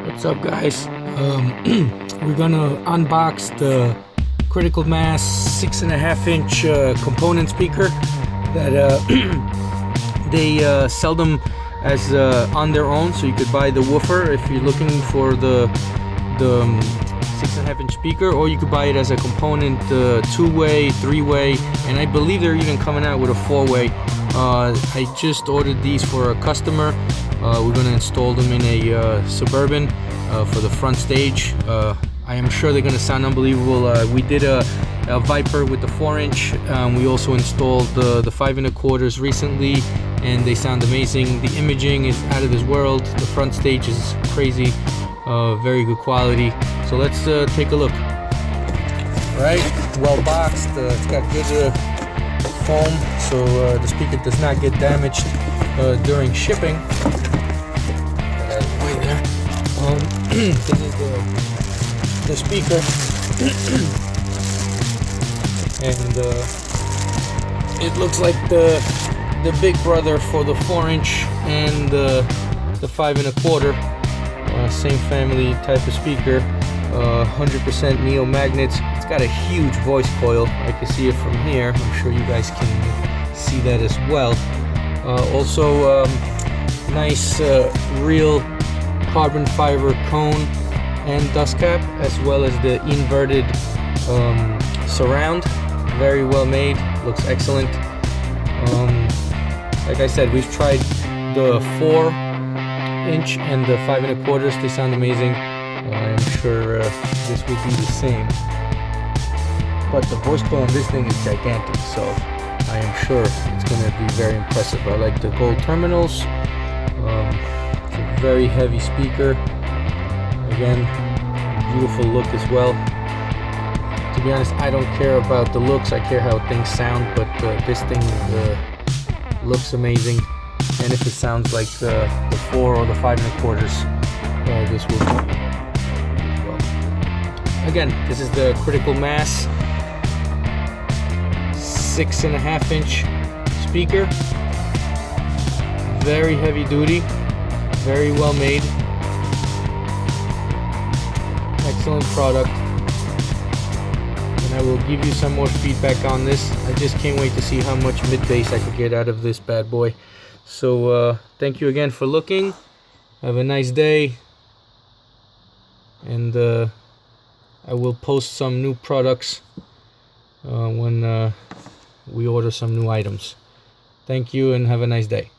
What's up, guys? We're gonna unbox the Critical Mass 6.5-inch component speaker that they sell them as on their own, so you could buy the woofer if you're looking for the 6.5-inch speaker, or you could buy it as a component, two-way, three-way, and I believe they're even coming out with a four-way. I just ordered these for a customer. We're going to install them in a Suburban for the front stage. I am sure they're going to sound unbelievable. We did a Viper with the 4-inch. We also installed the 5 1/4s recently, and they sound amazing. The imaging is out of this world. The front stage is crazy. Very good quality. So let's take a look. All right, well boxed. It's got good foam, so the speaker does not get damaged during shipping. Way there. This is the speaker, and it looks like the big brother for the 4-inch and the 5 1/4. Same family type of speaker. 100% neo magnets. It's got a huge voice coil. I can see it from here. I'm sure you guys can see that as well. Also, nice real carbon fiber cone and dust cap, as well as the inverted surround. Very well made. Looks excellent. Like I said, we've tried the 4-inch and the 5 1/4s. They sound amazing. I'm sure this will be the same, but the voice coil on this thing is gigantic, so I am sure it's going to be very impressive. I like the gold terminals. It's a very heavy speaker. Again, beautiful look as well. To be honest, I don't care about the looks, I care how things sound, but this thing looks amazing, and if it sounds like the 4 or the 5 1/4s, this will be. Again, this is the Critical Mass 6.5-inch speaker. Very heavy duty, very well made. Excellent product. And I will give you some more feedback on this. I just can't wait to see how much mid-bass I could get out of this bad boy. So thank you again for looking. Have a nice day. And I will post some new products when we order some new items. Thank you and have a nice day.